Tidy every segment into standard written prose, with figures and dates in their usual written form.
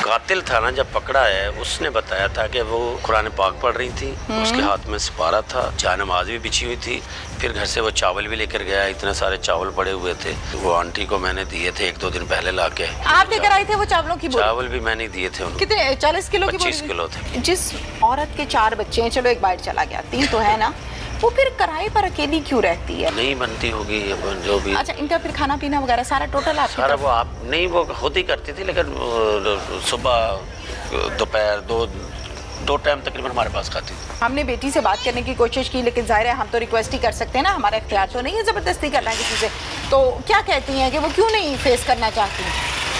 कातिल था ना, जब पकड़ा है उसने बताया था कि वो कुरान पाक पढ़ रही थी, उसके हाथ में सिपारा था, जानमाज भी बिछी हुई थी। फिर घर से वो चावल भी लेकर गया, इतने सारे चावल पड़े हुए थे, वो आंटी को मैंने दिए थे 1-2 दिन पहले लाके। आप लेकर आए थे वो चावलों की बोरी? चावल भी मैंने दिए थे उनको। कितने? 40 किलो की बोरी? 25 किलो थे। जिस औरत के 4 बच्चे हैं, चलो एक बाइट चला गया, 3 तो है ना, वो फिर किराए पर अकेली क्यों रहती है? नहीं बनती होगी जो भी। अच्छा, इनका फिर खाना पीना वगैरह सारा टोटल आप? सारा वो आप नहीं, वो खुद ही करती थी, लेकिन सुबह दोपहर दो टाइम तकरीबन हमारे पास खाती थी। हमने बेटी से बात करने की कोशिश की, लेकिन जाहिर है हम तो रिक्वेस्ट ही कर सकते हैं ना, हमारा इख्तियार तो नहीं है ज़बरदस्ती करना किसी से। तो क्या कहती हैं कि वो क्यों नहीं फेस करना चाहती?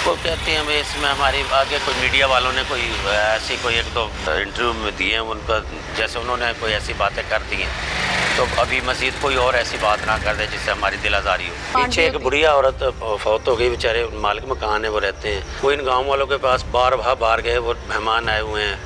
वो कहती हैं हमें इसमें हमारी आगे कोई मीडिया वालों ने कोई ऐसी कोई 1-2 इंटरव्यू में दिए हैं उनका, जैसे उन्होंने कोई ऐसी बातें कर दी हैं, तो अभी मज़ीद कोई और ऐसी बात ना कर दे जिससे हमारी दिल आज़ारी हो। पीछे एक बुढ़िया औरत फौत हो गई, बेचारे मालिक मकान है, वो रहते हैं। वो इन गाँव वालों के पास बार गए, वो मेहमान आए हुए हैं,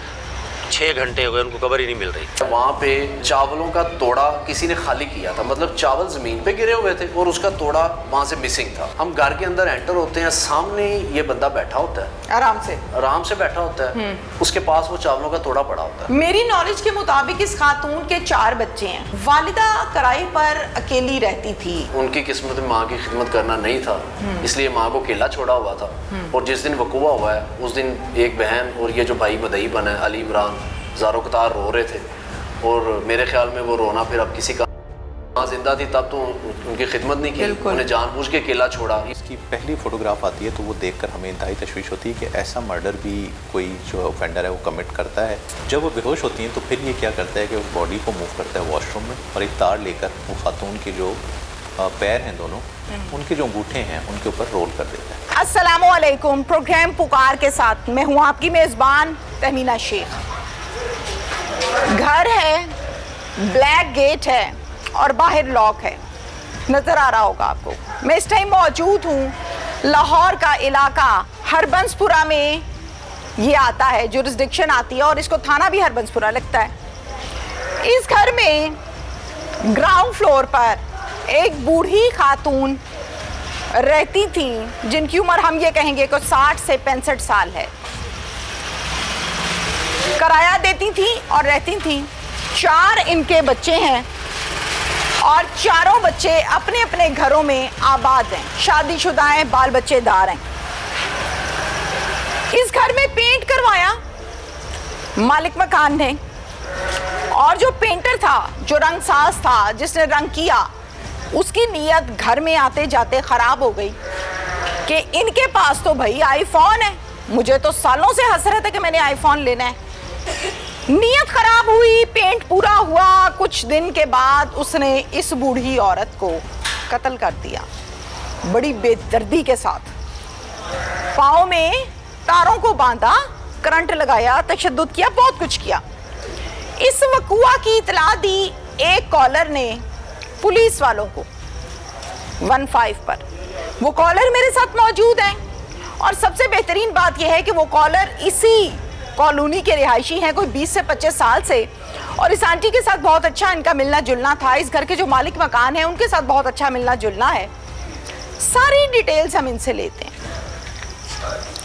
6 घंटे हो गए, उनको खबर ही नहीं मिल रही। वहाँ पे चावलों का तोड़ा किसी ने खाली किया था, मतलब चावल ज़मीन पे गिरे हुए थे और उसका तोड़ा वहाँ से मिसिंग था। हम घर के अंदर एंटर होते हैं, सामने ये बंदा बैठा होता है, आराम से बैठा होता है, उसके पास वो चावलों का तोड़ा पड़ा होता है। मेरी नॉलेज के मुताबिक इस खातून के 4 बच्चे हैं, वालिदा किराए पर अकेली रहती थी। उनकी किस्मत में माँ की खिदमत करना नहीं था, इसलिए माँ को अकेला छोड़ा हुआ था। और जिस दिन वकूआ हुआ है उस दिन एक बहन और ये जो भाई मदई बना है अली इमरान, ज़ारो कतार रो रहे थे, और मेरे ख्याल में वो रोना फिर अब किसी का जिंदा थी तब तो उनकी खिदमत नहीं की, उन्हें जानबूझ के अकेला छोड़ा। इसकी पहली फोटोग्राफ आती है तो वो देखकर हमें इंतहाई तशवीश होती है कि ऐसा मर्डर भी कोई जो ऑफेंडर है वो कमिट करता है। जब वो बेहोश होती हैं तो फिर ये क्या करता है कि उस बॉडी को मूव करता है वॉशरूम में, और एक तार लेकर वो खातून के जो पैर हैं दोनों, उनके जो अंगूठे हैं उनके ऊपर रोल कर देता है। अस्सलामुअलैकुम, प्रोग्राम पुकार के साथ मैं हूँ आपकी मेज़बान तहमीना शेख। घर है, ब्लैक गेट है और बाहर लॉक है, नजर आ रहा होगा आपको। मैं इस टाइम मौजूद हूँ लाहौर का इलाका हरबंसपुरा में, ये आता है जुरिस्डिक्शन आती है और इसको थाना भी हरबंसपुरा लगता है। इस घर में ग्राउंड फ्लोर पर एक बूढ़ी खातून रहती थी जिनकी उम्र हम ये कहेंगे कि 60 से 65 साल है। किराया देती थी और रहती थी। 4 इनके बच्चे हैं और चारों बच्चे अपने अपने घरों में आबाद हैं, शादीशुदा हैं, बाल बच्चेदार हैं। इस घर में पेंट करवाया मालिक मकान ने, और जो पेंटर था, जो रंगसाज था, जिसने रंग किया, उसकी नीयत घर में आते जाते खराब हो गई कि इनके पास तो भाई आईफोन है, मुझे तो सालों से हसरत है कि मैंने आईफोन लेना है। नीयत खराब हुई, पेंट पूरा हुआ, कुछ दिन के बाद उसने इस बूढ़ी औरत को कत्ल कर दिया बड़ी बेदर्दी के साथ। पाँव में तारों को बांधा, करंट लगाया, तशद्दुद किया, बहुत कुछ किया। इस वकूआ की इतला दी एक कॉलर ने पुलिस वालों को 15 पर। वो कॉलर मेरे साथ मौजूद हैं और सबसे बेहतरीन बात यह है कि वो कॉलर इसी कॉलोनी के रिहायशी हैं, कोई 20 से 25 साल से, और इस आंटी के साथ बहुत अच्छा इनका मिलना जुलना था। इस घर के जो मालिक मकान है उनके साथ बहुत अच्छा मिलना जुलना है। सारी डिटेल्स हम इनसे लेते हैं।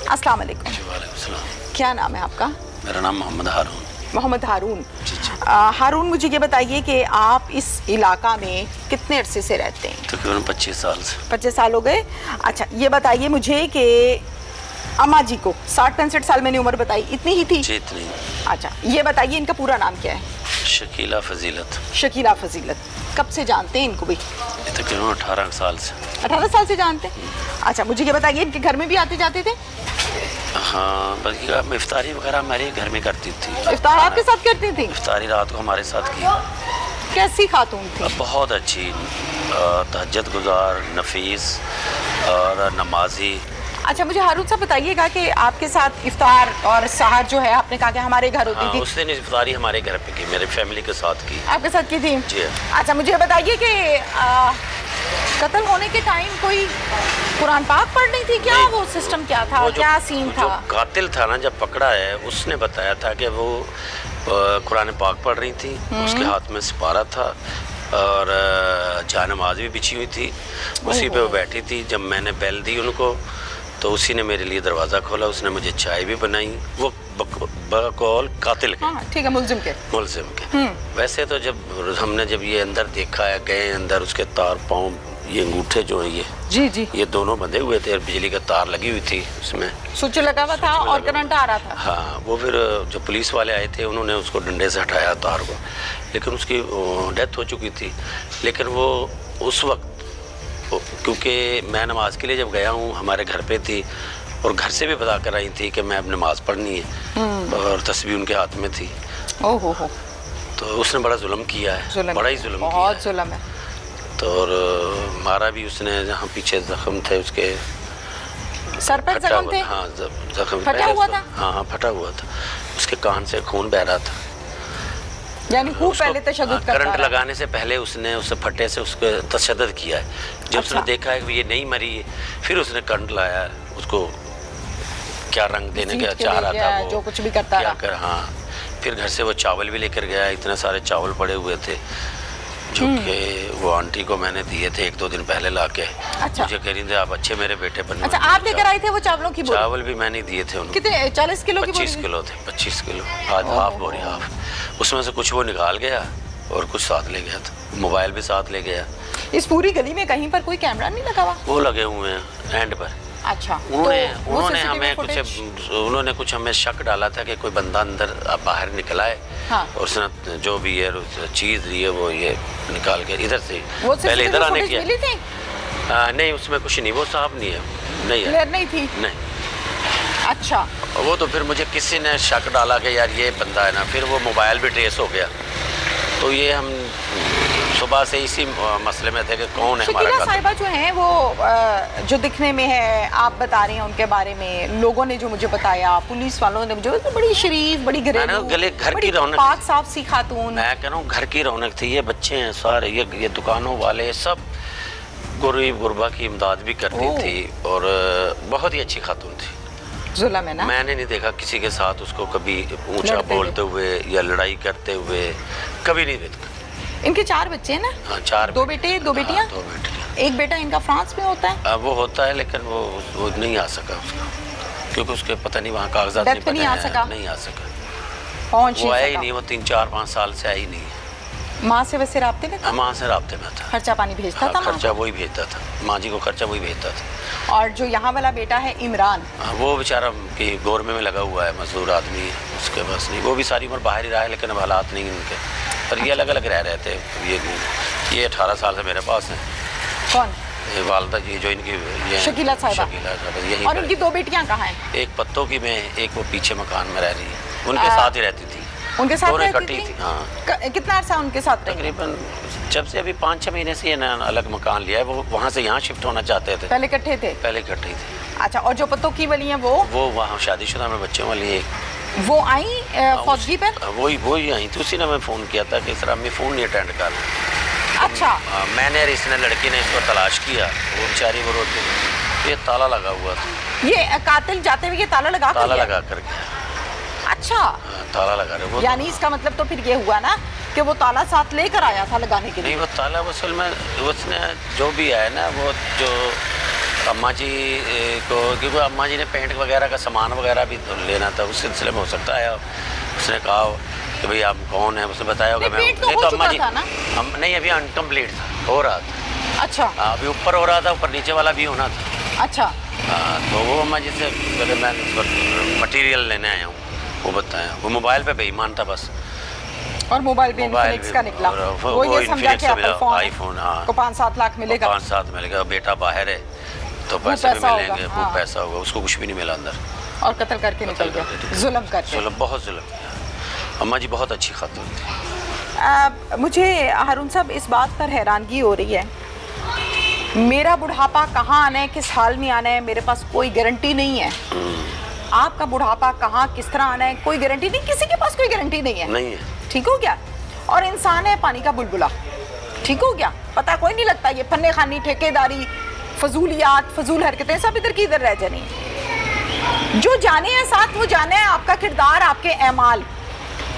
अस्सलाम वालेकुम। क्या नाम है आपका? मेरा नाम मोहम्मद हारून। मोहम्मद हारून। हारून, मुझे ये बताइए कि आप इस इलाका में कितने अरसे से रहते हैं? तकरीबन 25 साल से। 25 साल हो गए। अच्छा, ये बताइए मुझे कि अम्मा जी को 60-65 साल मैंने उम्र बताई, इतनी ही थी? जी, इतनी। अच्छा, ये बताइए इनका पूरा नाम क्या है? शकीला फजीलत। शकीला फजीलत। कब से जानते हैं इनको भी? तकरीबन 18 साल से। 18 साल से जानते हैं। अच्छा, मुझे ये बताइए इनके घर में भी आते जाते थे? हाँ, बल्कि इफ्तारी वगैरह हमारे घर में करती थी। इफ्तार आपके साथ करती थी? इफ्तारी रात को हमारे साथ की। कैसी खातून थी? बहुत अच्छी, तहज्जुद गुजार, नफीस और नमाजी। अच्छा, मुझे हारून साहब बताइएगा कि आपके साथ इफ्तार और सहर जो है, आपने कहा कि हमारे घर होती थी। उस दिन इफ्तारी हमारे घर पे की, मेरे फैमिली के साथ की। आपके साथ की थी? जी। अच्छा, मुझे बताइए कि कत्ल होने के टाइम कोई कुरान पाक पढ़ रही थी क्या? वो सिस्टम क्या था, क्या सीन था? जो कातिल था ना, जब पकड़ा है उसने बताया था कि वो कुरान पाक पढ़ रही थी, उसके हाथ में सिपारा था और जानमाज भी बिछी हुई थी, उसी पे वो बैठी थी। जब मैंने बेल दी उनको तो उसी ने मेरे लिए दरवाज़ा खोला, उसने मुझे चाय भी बनाई। वो बकौल कातिल के, हाँ ठीक है, मुलजिम के। मुलजिम के। वैसे तो जब ये अंदर देखा है, गए अंदर, उसके तार पाँव, ये अंगूठे जो है जी जी, ये दोनों बंधे हुए थे, बिजली का तार लगी हुई थी उसमें, स्विच लगा हुआ था और करंट आ रहा था। हाँ, वो फिर जो पुलिस वाले आए थे उन्होंने उसको डंडे से हटाया तार को, लेकिन उसकी डेथ हो चुकी थी। लेकिन वो उस वक्त, क्योंकि मैं नमाज के लिए जब गया हूँ, हमारे घर पे थी और घर से भी बता कर आई थी कि मैं अब नमाज पढ़नी है, और तस्बीह उनके हाथ में थी। ओहो हो, तो उसने बड़ा जुल्म किया है, बड़ा ही जुल्म किया है, बहुत जुल्म है। तो और मारा भी उसने, जहाँ पीछे जख्म थे उसके सर पर जख्म थे। हाँ, जख्म फटा हुआ था। हाँ, फटा हुआ था, उसके कान से खून बह रहा था। यानी खूब पहले तशद्दुद करता करंट रहा। लगाने से पहले उसने उस फटे से उसको तशद्दुद किया है। जब उसने देखा है कि ये नहीं मरी है, फिर उसने करंट लाया, उसको क्या रंग देने का चाह रहा था वो, जो कुछ भी करता रहा। हाँ, फिर घर से वो चावल भी लेकर गया, इतने सारे चावल पड़े हुए थे जो कि वो आंटी को मैंने दिए थे 1-2 दिन पहले लाके। अच्छा। मुझे कह रही थी आप अच्छे मेरे बेटे बनने। अच्छा, आप लेकर आए थे वो चावलों की बोरी? चावल भी मैंने दिए थे उनको। कितने? 40 किलो की बोरी? 25 किलो थे, 25 किलो, हाफ बोरी, हाफ। उसमें से कुछ वो निकाल गया और कुछ साथ ले गया था, मोबाइल भी साथ ले गया। इस पूरी गली में कहीं पर कोई कैमरा नहीं लगा हुआ? वो लगे हुए हैं एंड पर। अच्छा, उन्होंने कुछ हमें शक डाला था कि कोई बंदा अंदर बाहर निकला है। हाँ। और उसने जो भी है चीज़ ली है वो ये निकाल के इधर से पहले इधर आने की मिली थी? नहीं, उसमें कुछ नहीं, वो साहब नहीं है, नहीं है, क्लियर नहीं थी। नहीं। अच्छा, वो तो फिर मुझे किसी ने शक डाला कि यार ये बंदा है ना, फिर वो मोबाइल भी ट्रेस हो गया। तो ये हम सुबह से इसी मसले में थे कि कौन है हमारा शकीला साहिबा जो हैं वो जो दिखने में है, आप बता रही हैं उनके बारे में, लोगों ने जो मुझे बताया, पुलिस वालों ने मुझे, तो बड़ी शरीफ, बड़ी घरेलू, घर की रौनक, पाक साफ सी खातून। मैं कह रहा हूँ घर की रौनक थी। ये बच्चे हैं सारे, ये दुकानों वाले सब गरीब गुरबा की इमदाद भी करती थी और बहुत ही अच्छी खातून थी। जुल्म है ना? मैंने नहीं देखा किसी के साथ उसको कभी ऊंचा बोलते हुए या लड़ाई करते हुए, कभी नहीं देखा। इनके 4 बच्चे हैं ना? हाँ, 4। 2 बेटे 2 बेटियाँ? 2 बेटियाँ। एक बेटा इनका फ्रांस में होता है? वो होता है, लेकिन वो नहीं आ सका उसका, क्योंकि उसके पता नहीं वहाँ कागजात नहीं नहीं आ सका। नहीं आ सका, पहुँच वो आया ही नहीं, वो 3-4-5 साल से आई नहीं। माँ से वैसे राब्ते में था? माँ से राब्ते में था, खर्चा पानी भेजता था? खर्चा वही भेजता था, माँ जी को खर्चा वही भेजता था। और जो यहाँ वाला बेटा है इमरान, वो बेचारा कि गोरमे में लगा हुआ है, मजदूर आदमी है, उसके पास नहीं, वो भी सारी उम्र बाहर ही रहा है, लेकिन अब हालात नहीं उनके, पर ये अलग अलग रह रहे थे। ये 18 साल से मेरे पास हैं। कौन? ये वालदा जी जो इनकी, ये शकीला साहिबा। यही। और इनकी 2 बेटियाँ कहाँ हैं? एक पत्तों की में, एक वो पीछे मकान में रह रही है, उनके साथ ही रहती थी। उनके साथ दोनों रहती इकट्ठी थी? थी, हाँ। कितना अर्सा उनके साथ रही? तकरीबन जब से अभी 5-6 महीने से ये ना अलग मकान लिया है, वो वहाँ से यहाँ शिफ्ट होना चाहते थे। पहले इकट्ठे थे? पहले इकट्ठे थे। अच्छा, और जो पत्तों की वाली हैं वो वहाँ शादीशुदा में बच्चों वाली एक, वो आई फौजी पर? वही आई थी, उसी ने मैं फ़ोन किया था कि सर अम्मी फ़ोन नहीं अटेंड कर रही। अच्छा। मैंने और इसने, लड़की ने इसको तलाश किया, वो बेचारी वो रोती, तो ये ताला लगा हुआ था। ये कातिल जाते हुए ये ताला लगा कर गया। अच्छा, ताला लगा रहे वो, यानी इसका मतलब तो फिर ये हुआ ना कि वो ताला साथ लेकर आया था लगाने के लिए? नहीं, वो ताला असल में उसने जो भी है ना, वो जो अम्मा जी को, क्योंकि अम्मा जी ने पेंट वगैरह का सामान वगैरह भी लेना था, उस सिलसिले में हो सकता है उसने कहा कि भाई आप कौन है, उसने बताया होगा मैं नहीं तो अम्मा जी नहीं, अभी अनकम्प्लीट था, हो रहा था। अच्छा, अभी ऊपर हो रहा था, ऊपर नीचे वाला भी होना था। अच्छा। तो वो अम्मा जी से पहले मैं मटेरियल लेने आया हूँ, वो बताया, वो मोबाइल पे बेईमान था बस, और मोबाइल भी इन्फिनिक्स का निकला, वो ये समझा कि आईफोन को 5-7 लाख मिलेगा, 5-7 मिलेगा, बेटा बाहर है तो पैसे भी मिलेंगे, वो पैसा होगा, उसको कुछ भी नहीं मिला अंदर, और कत्ल करके निकल गया, जुल्म करके। बहुत जुल्म किया। अम्मा जी बहुत अच्छी खातून थी। मुझे हारून साहब इस बात पर हैरानगी हो रही है, मेरा बुढ़ापा कहाँ आना है, किस हाल में आना है, मेरे पास कोई गारंटी नहीं है। आपका बुढ़ापा कहाँ किस तरह आना है, कोई गारंटी नहीं, किसी के पास कोई गारंटी नहीं है। ठीक हो गया? और इंसान है पानी का बुलबुला, ठीक हो गया? पता कोई नहीं लगता, ये फन्ने खानी, ठेकेदारी, फजूलियात, फजूल हरकतें सब इधर की इधर रह जानी है। जो जाने हैं साथ, वो जाने हैं आपका किरदार, आपके एमाल,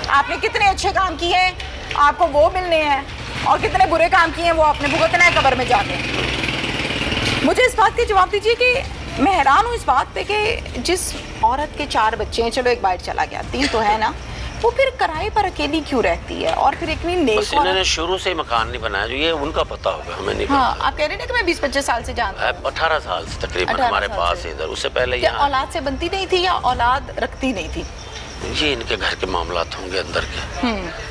आपने कितने अच्छे काम किए हैं आपको वो मिलने हैं, और कितने बुरे काम किए हैं वो आपने भुगतना है कब्र में जाके। मुझे इस बात के जवाब दीजिए कि मैं हैरान हूँ इस बात पे कि जिस औरत के 4 बच्चे हैं, चलो एक बाइट चला गया, 3 तो है ना, वो फिर किराए पर अकेली क्यों रहती है? और फिर इतनी नेक बस इन्होंने शुरू से ही मकान नहीं बनाया, जो ये उनका पता होगा, हमें नहीं हाँ, पता। आप कह रहे हैं कि मैं 20-25 साल से जानता हूँ। 18 साल से तकरीबन 18 हमारे साल पास से। है इधर, उससे पहले क्या यहाँ औलाद से बनती नहीं थी या औलाद रखती नहीं थी? ये इनके घर के मामलात होंगे अंदर के,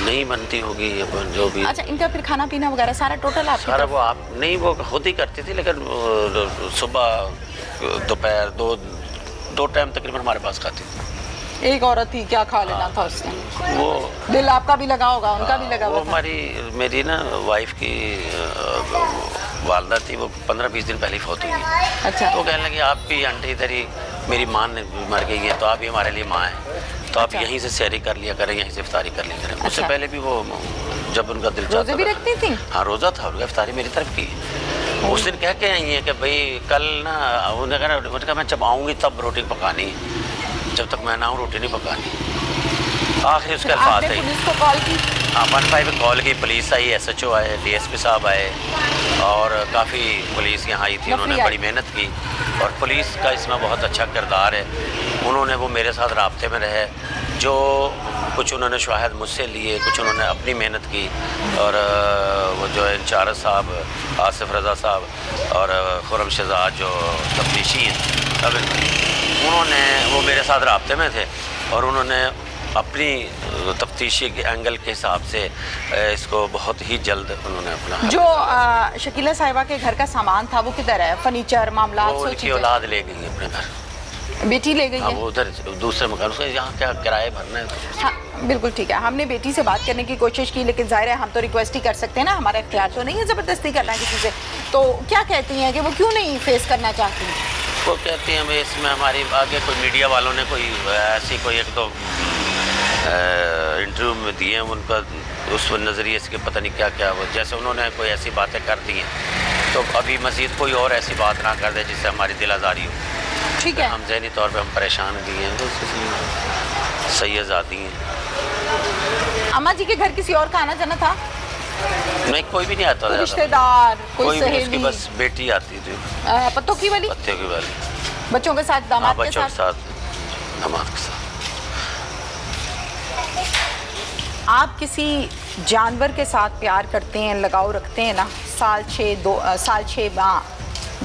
नहीं बनती होगी ये जो भी। अच्छा, इनका फिर खाना पीना वगैरह सारा टोटल आप सारा वो आप नहीं, वो खुद ही करती थी, लेकिन सुबह दोपहर दो टाइम तकरीबन हमारे पास खाती थी। एक औरत ही क्या खा लेना था उसने? वो दिल आपका भी लगा होगा, उनका भी लगा वो होगा। मेरी ना वाइफ की वालदा थी, वो 15-20 दिन पहले ही फौत हुई। अच्छा, तो कहने लगी आप भी आंटी इधर ही, मेरी माँ ने मर गई है तो आप भी हमारे लिए माँ हैं, तो आप अच्छा। यहीं से सैरी कर लिया करें, यहीं से इफ्तारी कर लिया करें। उससे अच्छा। पहले भी वो जब उनका दिल रोजे भी था- रखती थी? हाँ, रोज़ा था, उनका इफ्तारी मेरी तरफ की। उस दिन कह के आई है कि भाई कल ना, उन्होंने कहा मैं जब आऊँगी तब रोटी पकानी, जब तक मैं ना आऊँ रोटी नहीं पकानी। आखिर उसके अल्फाज आपने है, पुलिस को कॉल की? हाँ 15 पे कॉल की, पुलिस आई, SHO आए, DSP साहब आए, और काफ़ी पुलिस यहाँ आई थी, उन्होंने नफरी बड़ी मेहनत की, और पुलिस का इसमें बहुत अच्छा किरदार है। उन्होंने वो मेरे साथ राब्ते में रहे, जो कुछ उन्होंने शायद मुझसे लिए, कुछ उन्होंने अपनी मेहनत की, और वो जो है इंचार्ज साहब आसिफ रज़ा साहब और खुरम शहजाद जो तफ्तीशी हैं, अब उन्होंने वो मेरे साथ राब्ते में थे, और उन्होंने अपनी तफ्तीशी के एंगल के हिसाब से इसको बहुत ही जल्द उन्होंने अपना जो शकीला साहिबा के घर का सामान था वो किधर है? फर्नीचर मामला, वो उनकी औलाद ले गई है अपने घर। बेटी ले गई हाँ, है? वो उधर दूसरे मकान, उसका यहाँ क्या किराए भरना है तो। हाँ, बिल्कुल ठीक है। हमने बेटी से बात करने की कोशिश की, लेकिन जाहिर है हम तो रिक्वेस्ट ही कर सकते हैं ना, हमारा इख्तियार तो नहीं है ज़बरदस्ती करना किसी से। तो क्या कहती हैं कि वो क्यों नहीं फेस करना चाहती? वो कहती हैं भाई इसमें हमारी आगे कोई मीडिया वालों ने कोई ऐसी कोई एक दो इंटरव्यू में दिए हैं, उनका उस नज़रिए से पता नहीं क्या क्या, वो जैसे उन्होंने कोई ऐसी बातें कर दी हैं, तो अभी मज़ीद कोई और ऐसी बात ना कर दे जिससे हमारी दिल आज़ारी हो। ठीक है। हम ज़हनी तौर पे हम परेशान भी हैं, तो इसलिए सही आज़ादी हैं। अम्मा जी के घर किसी और का आना जाना था? नहीं, कोई भी नहीं आता कोई ज़्यादा। रिश्तेदार, कोई कोई भी नहीं, उसकी सहेली, बस बेटी आती थी, पत्तों की वाली, पत्ते की वाली। बच्चों के साथ, हाँ, दामाद के बच्चों के साथ? साथ, दामाद के साथ। आप किसी जानवर के साथ प्यार करते हैं, लगाव रखते हैं ना, साल 6 माह,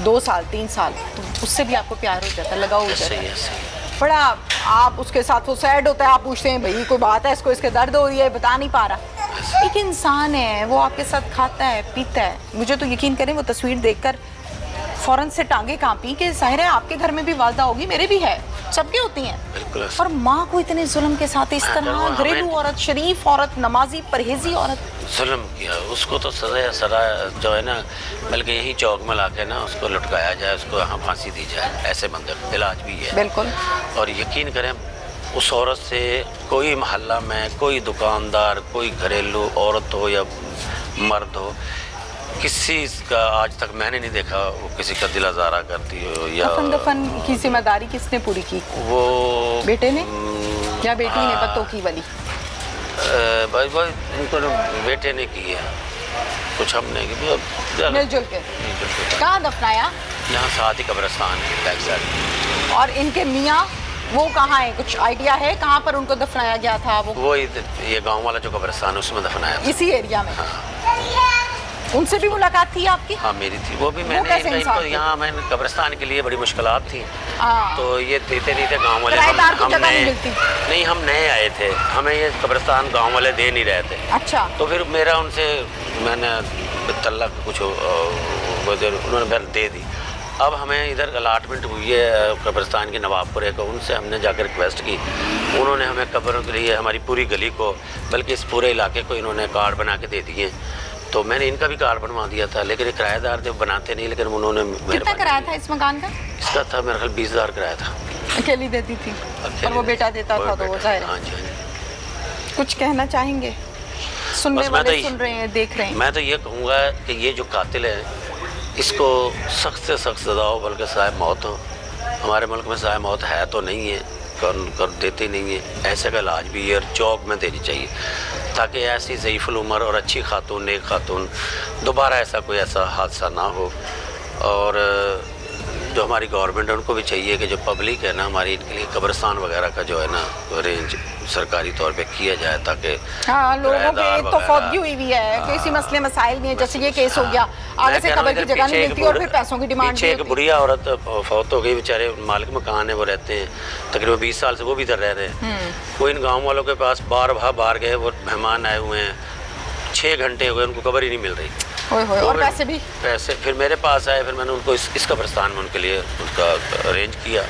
2 साल, 3 साल, तो उससे भी आपको प्यार हो जाता है, लगाव हो जाता सही है है, सही है। बड़ा। आप उसके साथ वो सैड होता है, आप पूछते हैं भाई कोई बात है, इसको इसके दर्द हो रही है, बता नहीं पा रहा। एक इंसान है, वो आपके साथ खाता है, पीता है। मुझे तो यकीन करें, वो तस्वीर देखकर फ़ौरन से टांगे कांपी कि जाहिर है आपके घर में भी वालदा होगी, मेरे भी है, सबके होती हैं, बिल्कुल ऐसा। और माँ को इतने जुल्म के साथ इस हाँ, तरह, तो घरेलू हमें- औरत, शरीफ औरत, नमाजी, परहेजी औरत, जुल्म किया, उसको तो सजा जो है ना, बल्कि यही चौक में ला के ना उसको लटकाया जाए, उसको यहाँ फांसी दी जाए, ऐसे बंदे का इलाज भी है। बिल्कुल। और यकीन करें, उस औरत से कोई मोहल्ला में कोई दुकानदार, कोई घरेलू औरत हो या मर्द हो, किसी का आज तक मैंने नहीं देखा वो किसी का दिल आज़ारा करती हो, या कफन दफन की जिम्मेदारी किसने पूरी की? वो बेटे ने या बेटी ने? हाँ। पत्तों की वाली? भाई उनको बेटे ने की है, कुछ हमने की, मिलजुल के। कहाँ दफनाया? यहाँ साथ ही कब्रिस्तान है, बैक साइड। और इनके मियाँ वो कहाँ है? कुछ आइडिया है कहाँ पर उनको दफनाया गया था? वो ये गांव वाला जो कब्रिस्तान है उसमें दफनाया था। इसी एरिया में? उनसे भी मुलाकात थी आपकी? हाँ, मेरी थी। वो भी मैंने कैसे इंसान थे? यहाँ मैंने कब्रिस्तान के लिए बड़ी मुश्किलात थी, हाँ। तो ये देते नहीं थे गांव वाले। किराएदार को जगह नहीं नए मिलती? नहीं, हम नए आए थे, हमें ये कब्रिस्तान गांव वाले दे नहीं रहे थे। अच्छा। तो फिर मेरा उनसे मैंने तल्लक कुछ उन्होंने फिर दे दी। अब हमें इधर अलाटमेंट हुई है कब्रिस्तान के नवाबपुरे को, उनसे हमने जाकर रिक्वेस्ट की, उन्होंने हमें कब्रों के लिए हमारी पूरी गली को, बल्कि इस पूरे इलाके को इन्होंने कार्ड बना के दे दिए। तो मैंने इनका भी कार्ड बनवा दिया था, लेकिन किराएदार थे, बनाते नहीं, लेकिन उन्होंने कितना किराया था इस मकान का? इसका था मेरा ख्याल 20,000 किराया था। अकेली देती थी और वो बेटा देता था, तो वो जाहिर है। हाँ जी, हाँ जी। कुछ कहना चाहेंगे? सुनने बस मैं वाले तो सुन रहे हैं, देख रहे हैं। मैं तो ये कहूँगा कि ये जो कातिल है, इसको सख्त से सख्त सज़ा हो, बल्कि साहिब मौत हो। हमारे मुल्क में साहिब मौत है तो नहीं है, कर देते नहीं है। ऐसे का इलाज भी है, चौक में देनी चाहिए, ताकि ऐसी ज़ईफ़ुल उम्र और अच्छी खातून, नेक खातून दोबारा ऐसा कोई ऐसा हादसा ना हो। और जो हमारी गवर्नमेंट है उनको भी चाहिए कि जो पब्लिक है ना हमारी, इनके लिए कब्रिस्तान वगैरह का जो है ना अरेंज सरकारी तौर पे किया जाए, ताकि हाँ, लोगों के तो फौतगी हुई भी है, किसी मसले मसाइल नहीं है, जैसे ये केस हो गया, आगे से कब्र की जगह नहीं मिलती और फिर पैसों की डिमांड पीछे एक बुढ़िया औरत फौत हो गई, बेचारे मालिक मकान है, वो रहते हैं तकरीबन 20 साल से वो भी इधर रह रहे हैं। वो इन गाँव वालों के पास बार गए, वो मेहमान आए हुए हैं, 6 घंटे हो गए, उनको कब्र ही नहीं मिल रही। और पैसे फिर मेरे पास आए, फिर मैंने उनको इस कब्रिस्तान में उनके लिए उनका अरेंज किया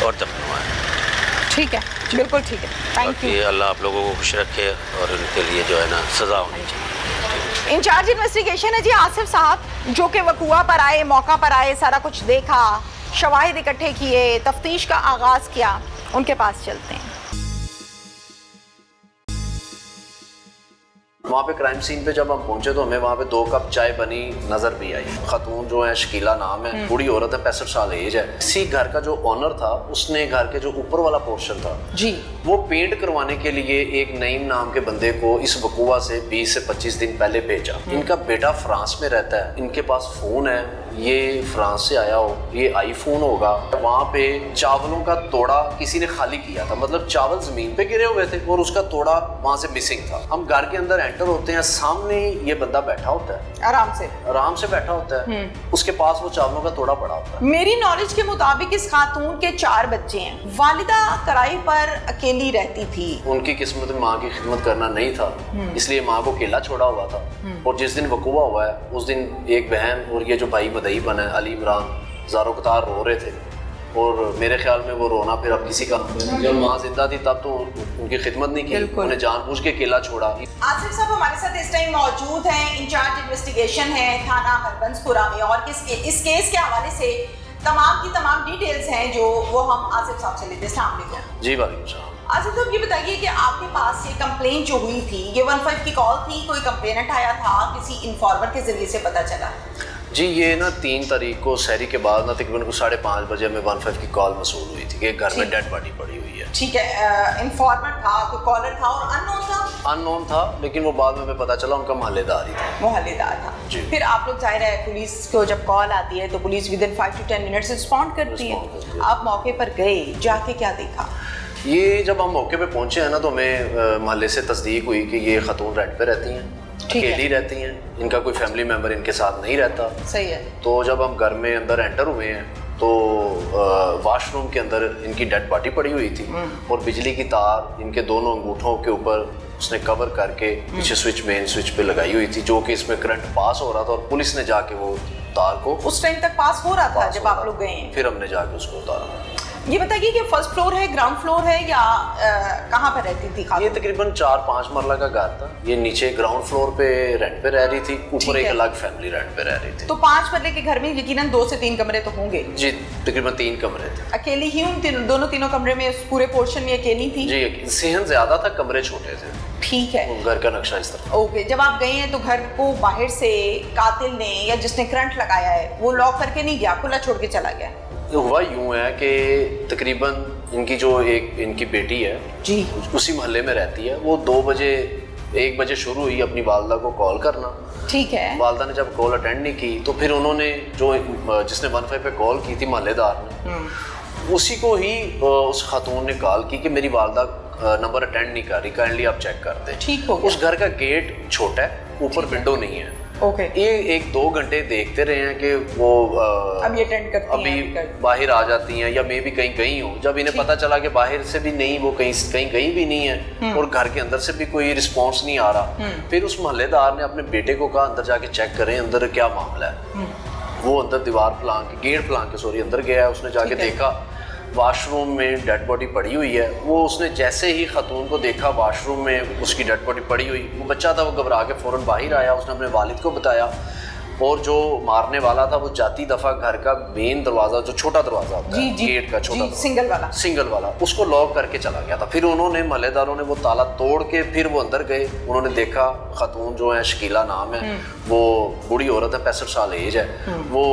और दफनवाया। ठीक है, बिल्कुल ठीक है, थैंक यू। अल्लाह आप लोगों को खुश रखे और उनके लिए जो है ना सज़ा होनी चाहिए। इंचार्ज इन्वेस्टिगेशन है जी आसिफ साहब, जो कि वकूआ पर आए, मौका पर आए, सारा कुछ देखा, शवाहिद इकट्ठे किए, तफ्तीश का आगाज़ किया, उनके पास चलते हैं। वहाँ पे क्राइम सीन पे जब हम पहुंचे तो हमें वहाँ पे 2 कप चाय बनी नजर भी आई। खातून जो है शकीला नाम है, बूढ़ी औरत है, 65 साल एज है। इसी घर का जो ऑनर था उसने घर के जो ऊपर वाला पोर्शन था जी, वो पेंट करवाने के लिए एक नईम नाम के बंदे को इस वकूआ से 20 से 25 दिन पहले भेजा। इनका बेटा फ्रांस में रहता है, इनके पास फोन है, ये फ्रांस से आया हो, ये आईफोन होगा। वहाँ पे चावलों का तोड़ा किसी ने खाली किया था, मतलब चावल जमीन पे गिरे हुए थे और उसका तोड़ा वहाँ से मिसिंग था। हम घर के अंदर एंटर होते हैं, सामने ये बंदा बैठा होता है, आराम से बैठा होता है, उसके पास वो चावलों का तोड़ा पड़ा होता है। मेरी नॉलेज के मुताबिक इस खातून के 4 बच्चे हैं, वालिदा किराए पर अकेली रहती थी। उनकी किस्मत में माँ की खिदमत करना नहीं था, इसलिए माँ को अकेला छोड़ा हुआ था। और जिस दिन वकूआ हुआ है उस दिन एक बहन और ये जो भाई मदई बना है अली इमरान ज़ारो कतार रो रहे थे, और मेरे ख्याल में वो रोना फिर अब किसी का, जब माँ जिंदा थी तब तो उनकी खिदमत नहीं की, उन्हें जानबूझ के अकेला छोड़ा। आसिफ साहब हमारे साथ इस टाइम मौजूद हैं, इंचार्ज इन्वेस्टिगेशन है थाना हरबंसपुरा में, और इस केस के हवाले से तमाम की तमाम डिटेल्स हैं जो वो हम आसिफ साहब से लेते हैं। अस्सलाम वालेकुम। जी वालेकुम सलाम। आसिफ साहब ये बताइए कि आपके पास ये कंप्लेन जो हुई थी, ये 15 की कॉल थी, कोई कंप्लेनेंट आया था, किसी इन्फॉर्मर के जरिए से पता चला? जी ये ना 3 तारीख को सहरी के बाद ना तकरीबन 5:30 बजे में 15 की कॉल मसूल हुई थी कि घर में डेड बॉडी पड़ी हुई है। ठीक है, इन्फॉर्मर था, कोई कॉलर था और अननोन था, लेकिन वो बाद में हमें पता चला उनका मोहल्लेदार ही था। मोहल्लेदार था जी। फिर आप लोग जाहिर है पुलिस को जब कॉल आती है तो police with in 5 to 10 minutes respond करती है। आप मौके पर गए, जाके क्या देखा? ये जब हम मौके पे पहुंचे हैं ना तो हमें मोहल्ले से तस्दीक हुई कि ये खातून रेंट पे रहती हैं, अकेली रहती हैं, इनका कोई फैमिली मेम्बर इनके साथ नहीं रहता। सही है। तो जब हम घर में अंदर एंटर हुए हैं तो वॉशरूम के अंदर इनकी डेड बॉडी पड़ी हुई थी और बिजली की तार इनके दोनों अंगूठों के ऊपर उसने कवर करके पीछे मेन स्विच पे लगाई हुई थी, जो कि इसमें करंट पास हो रहा था और पुलिस ने जाके वो तार को उस टाइम तक पास हो रहा था जब आप लोग गए। फिर हमने जाके उसको उतारा। ये बताइए कि फर्स्ट फ्लोर है, ग्राउंड फ्लोर है, या कहाँ पर रहती थी खातून? ये तकरीबन 4-5 मरला का घर था। ये नीचे ग्राउंड फ्लोर पे रेंट पे रह रही थी, ऊपर एक अलग फैमिली रेंट पे रह रही थी। तो 5 मरले के घर में यकीनन 2 से 3 कमरे तो होंगे? जी तकरीबन 3 कमरे थे। अकेली ही उन दोनों तीनों कमरे में, पूरे पोर्शन में अकेली थी? जी सेहन ज्यादा था, कमरे छोटे थे। ठीक है, घर का नक्शा इस तरह। ओके, जब आप गए हैं तो घर को बाहर से कातिल ने या जिसने करंट लगाया है वो लॉक करके नहीं गया, खुला छोड़ के चला गया? हुआ यूं है कि तकरीबन इनकी जो एक इनकी बेटी है जी उसी मोहल्ले में रहती है, वो 2 बजे 1 बजे शुरू हुई अपनी वालदा को कॉल करना। ठीक है। वालदा ने जब कॉल अटेंड नहीं की तो फिर उन्होंने जो जिसने 15 पे कॉल की थी मोहल्लेदार ने, उसी को ही उस खातून ने कॉल की कि मेरी वालदा नंबर अटेंड नहीं कर रही, काइंडली आप चेक कर दें। ठीक हो गया। उस घर का गेट छोटा है, ऊपर विंडो नहीं है। ओके। ये 1-2 घंटे देखते रहे हैं कि वो अभी अटेंड करती हैं, अभी बाहर आ जाती हैं या मे भी कहीं गई हो। जब इन्हें पता चला कि बाहर से भी नहीं, वो कहीं गई भी नहीं है और घर के अंदर से भी कोई रिस्पांस नहीं आ रहा, फिर उस मोहल्लेदार ने अपने बेटे को कहा अंदर जाके चेक करें अंदर क्या मामला है। वो अंदर दीवार फलांग के, गेट फलांग के सॉरी अंदर गया है। उसने जाके देखा वॉशरूम में डेड बॉडी पड़ी हुई है। वो उसने जैसे ही खातून को देखा वॉशरूम में उसकी डेड बॉडी पड़ी हुई, वो बच्चा था, वो घबरा के फ़ौरन बाहर आया। उसने अपने वालिद को बताया और जो मारने वाला था वो जाती दफ़ा घर का मेन दरवाज़ा, जो छोटा दरवाज़ा होता है गेट का, छोटा सिंगल वाला उसको लॉक करके चला गया था। फिर उन्होंने मोहल्लेदारों ने वो ताला तोड़ के फिर वो अंदर गए। उन्होंने देखा खातून जो है शकीला नाम है, वो बूढ़ी औरत है, 65 साल एज है, वो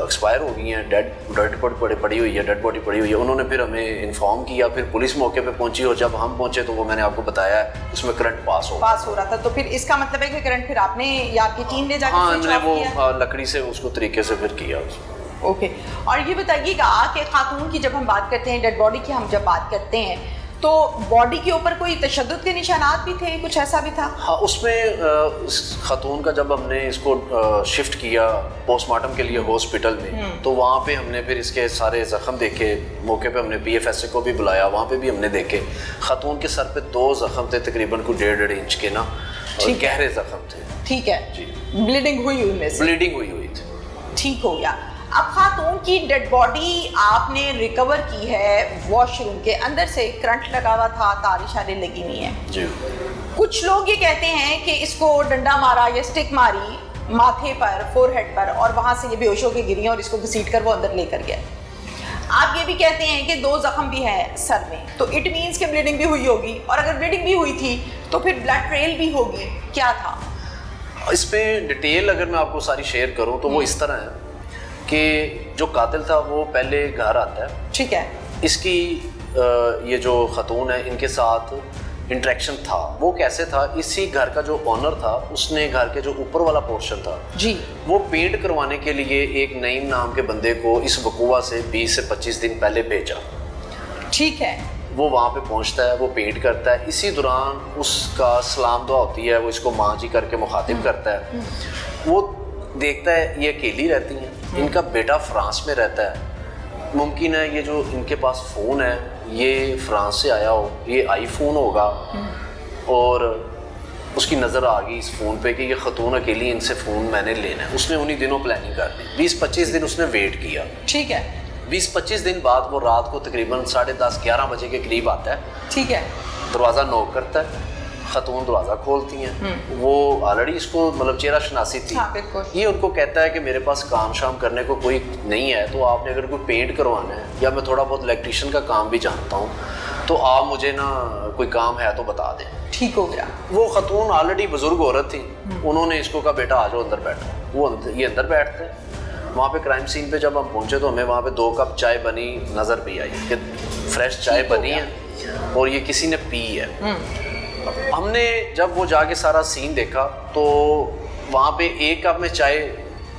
एक्सपायर हो गई हैं, डेड बॉडी पड़ी हुई है, डेड बॉडी पड़ी हुई है। उन्होंने फिर हमें इन्फॉर्म किया, फिर पुलिस मौके पे पहुंची और जब हम पहुंचे तो वो मैंने आपको बताया उसमें करंट पास हो रहा था। तो फिर इसका मतलब है कि करंट फिर आपने या आपकी टीम ने जाकर हमने वो लकड़ी से उसको तरीके से फिर किया उसको। ओके। और ये बताइएगा कि खातून की जब हम बात करते हैं, डेड बॉडी की हम जब बात करते हैं, तो बॉडी के ऊपर कोई तशद्दुद के निशानात भी थे, कुछ ऐसा भी था? हाँ, उसमें खातून का जब हमने इसको शिफ्ट किया पोस्टमार्टम के लिए हॉस्पिटल में, तो वहाँ पे हमने फिर इसके सारे ज़ख्म देखे। मौके पे हमने PFSA को भी बुलाया, वहाँ पे भी हमने देखे। खातून के सर पे 2 ज़ख्म थे तकरीबन को 1.5 इंच के ना, और गहरे ज़ख्म थे। ठीक है जी। ब्लीडिंग हुई उनमें से? ब्लीडिंग हुई थी। ठीक हो गया। अब खातून की डेड बॉडी आपने रिकवर की है वॉशरूम के अंदर से, करंट लगा हुआ था, तार इशारे लगी हुई है जी। कुछ लोग ये कहते हैं कि इसको डंडा मारा या स्टिक मारी माथे पर, फोरहेड पर, और वहां से ये बेहोश होकर गिरी और इसको घसीट कर वो अंदर लेकर गया। आप ये भी कहते हैं कि 2 जख्म भी है सर में, तो इट मीन्स कि ब्लीडिंग भी हुई होगी, और अगर ब्लीडिंग भी हुई थी तो फिर ब्लड ट्रेल भी होगी, क्या था? इस पे डिटेल अगर मैं आपको सारी शेयर करूँ तो वो इस तरह है कि जो कातिल था वो पहले घर आता है। ठीक है। इसकी ये जो खतून है इनके साथ इंटरेक्शन था। वो कैसे था, इसी घर का जो ओनर था उसने घर के जो ऊपर वाला पोर्शन था जी, वो पेंट करवाने के लिए एक नईम नाम के बंदे को इस वकूआ से 20 से 25 दिन पहले भेजा। ठीक है। वो वहाँ पे पहुँचता है, वो पेंट करता है। इसी दौरान उसका सलाम दुआ होती है, वो इसको माँ जी करके मुखातिब करता है। वो देखता है ये अकेली रहती हैं, इनका बेटा फ्रांस में रहता है, मुमकिन है ये जो इनके पास फ़ोन है ये फ्रांस से आया हो, ये आईफोन होगा। और उसकी नज़र आ गई इस फ़ोन पे कि ये खतून अकेली, इनसे फ़ोन मैंने लेना है। उसने उन्हीं दिनों प्लानिंग कर दी। 20-25 दिन उसने वेट किया। ठीक है। 20-25 दिन बाद वो रात को तकरीबन 10:30-11 बजे के करीब आता है। ठीक है। दरवाज़ा नॉक करता है, खतून दरवाज़ा खोलती हैं। वो ऑलरेडी इसको मतलब चेहरा शनासी थी। हाँ, बिल्कुल। ये उनको कहता है कि मेरे पास काम शाम करने को कोई नहीं है, तो आपने अगर कोई पेंट करवाना है या मैं थोड़ा बहुत इलेक्ट्रिशियन का काम भी जानता हूँ, तो आप मुझे ना कोई काम है तो बता दें। ठीक हो गया। वो खतून ऑलरेडी बुजुर्ग औरत थी, उन्होंने इसको कहा बेटा आ जाओ अंदर बैठो। वो ये अंदर बैठते हैं। वहाँ पे क्राइम सीन पे जब हम पहुँचे तो हमें वहाँ पे 2 कप चाय बनी नज़र भी आई कि फ्रेश चाय बनी है और ये किसी ने पी है। हमने जब वो जाके सारा सीन देखा तो वहाँ पे 1 कप में चाय